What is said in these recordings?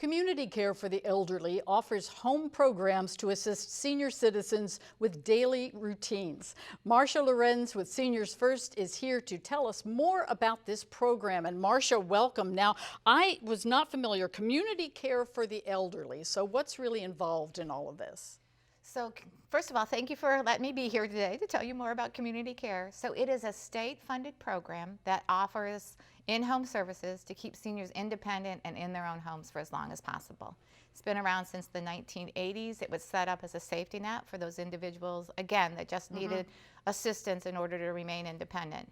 Community Care for the Elderly offers home programs to assist senior citizens with daily routines. Marcia Lorenz with Seniors First is here to tell us more about this program. And Marcia, welcome. Now, I was not familiar. Community Care for the Elderly. So what's really involved in all of this? So first of all, thank you for letting me be here today to tell you more about community care. So it is a state-funded program that offers in-home services to keep seniors independent and in their own homes for as long as possible. It's been around since the 1980s. It was set up as a safety net for those individuals, again, that just needed assistance in order to remain independent.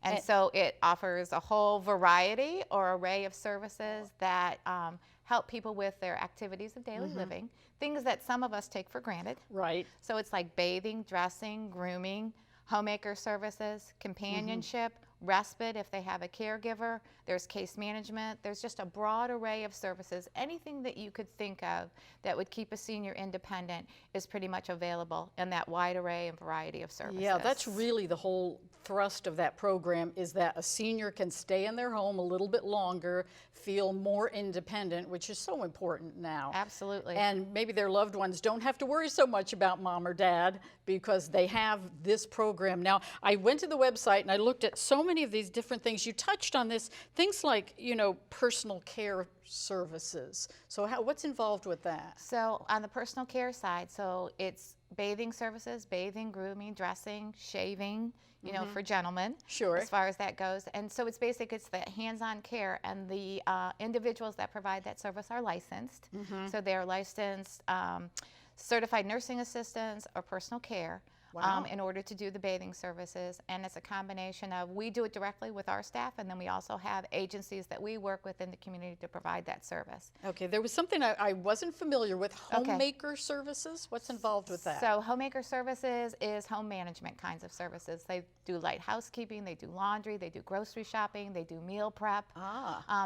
And so it offers a whole variety or array of services that help people with their activities of daily living, things that some of us take for granted. Right. So it's like bathing, dressing, grooming, homemaker services, companionship, respite if they have a caregiver, there's case management, there's just a broad array of services. Anything that you could think of that would keep a senior independent is pretty much available in that wide array and variety of services. Yeah, that's really the whole thrust of that program, is that a senior can stay in their home a little bit longer, feel more independent, which is so important now. Absolutely. And maybe their loved ones don't have to worry so much about mom or dad because they have this program. Now, I went to the website and I looked at so many of these different things. You touched on this, things like, you know, personal care services. So what's involved with that? So on the personal care side, so it's bathing services, bathing, grooming, dressing, shaving, you know, for gentlemen, Sure. as far as that goes. And so it's the hands-on care, and the individuals that provide that service are licensed. So they're licensed certified nursing assistants or personal care. Wow. In order to do the bathing services. And it's a combination of, we do it directly with our staff, and then we also have agencies that we work with in the community to provide that service. Okay, there was something I wasn't familiar with, homemaker services. What's involved with that? So homemaker services is home management kinds of services. They do light housekeeping, they do laundry, they do grocery shopping, they do meal prep.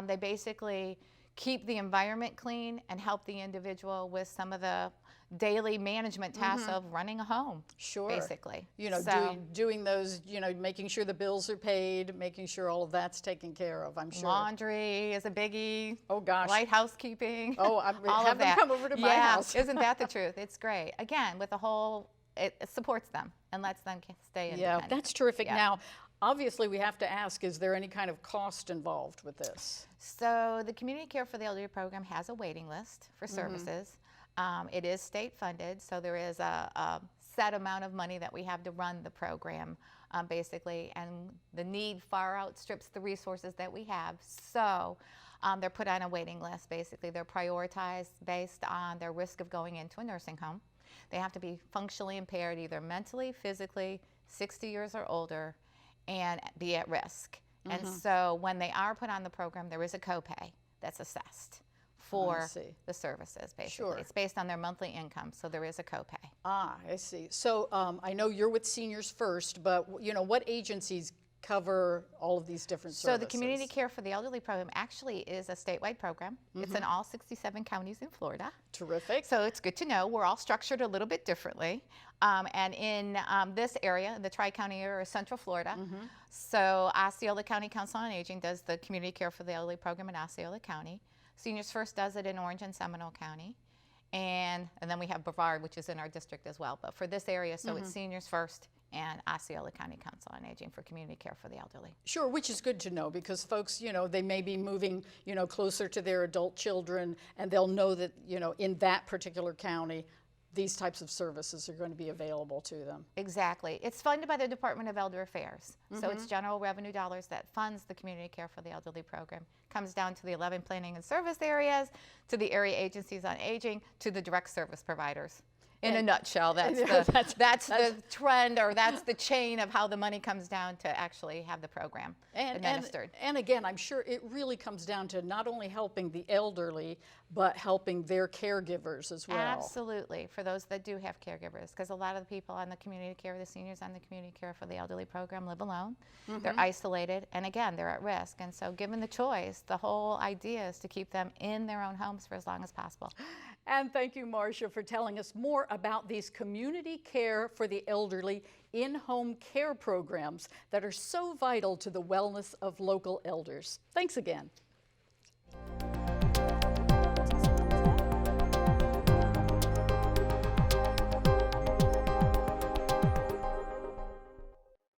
They basically keep the environment clean and help the individual with some of the daily management tasks of running a home. Sure. Basically. You know, doing those, you know, making sure the bills are paid, making sure all of that's taken care of, I'm sure. Laundry is a biggie. Oh gosh. Light housekeeping. Oh, all have of them that. come over to my house. Isn't that the truth? It's great. Again, with the whole, it supports them and lets them stay independent. Yeah, that's terrific. Yeah. Now, obviously we have to ask, is there any kind of cost involved with this? So the Community Care for the Elderly program has a waiting list for services. It is state funded, so there is a set amount of money that we have to run the program, basically, and the need far outstrips the resources that we have. So they're put on a waiting list, basically. They're prioritized based on their risk of going into a nursing home. They have to be functionally impaired, either mentally, physically, 60 years or older, and be at risk. And so when they are put on the program, there is a copay that's assessed for the services, basically. Sure. It's based on their monthly income, so there is a copay. Ah, I see. So I know you're with Seniors First, but you know, what agencies cover all of these different services? So the Community Care for the Elderly program actually is a statewide program. It's in all 67 counties in Florida. Terrific. So it's good to know we're all structured a little bit differently. And in this area, the Tri-County area, is Central Florida. So Osceola County Council on Aging does the Community Care for the Elderly program in Osceola County. Seniors First does it in Orange and Seminole County. And then we have Brevard, which is in our district as well. But for this area, so it's Seniors First and Osceola County Council on Aging for Community Care for the Elderly. Sure, which is good to know, because folks, you know, they may be moving, you know, closer to their adult children, and they'll know that, you know, in that particular county, these types of services are going to be available to them. Exactly. It's funded by the Department of Elder Affairs. So it's general revenue dollars that funds the Community Care for the Elderly program. Comes down to the 11 planning and service areas, to the area agencies on aging, to the direct service providers. In a nutshell, that's the trend, or that's the chain of how the money comes down to actually have the program administered. And again, I'm sure it really comes down to not only helping the elderly, but helping their caregivers as well. Absolutely, for those that do have caregivers, because a lot of the people on the community care, the seniors on the Community Care for the Elderly program live alone. They're isolated, and again, they're at risk. And so given the choice, the whole idea is to keep them in their own homes for as long as possible. And thank you, Marcia, for telling us more about these Community Care for the Elderly in-home care programs that are so vital to the wellness of local elders. Thanks again.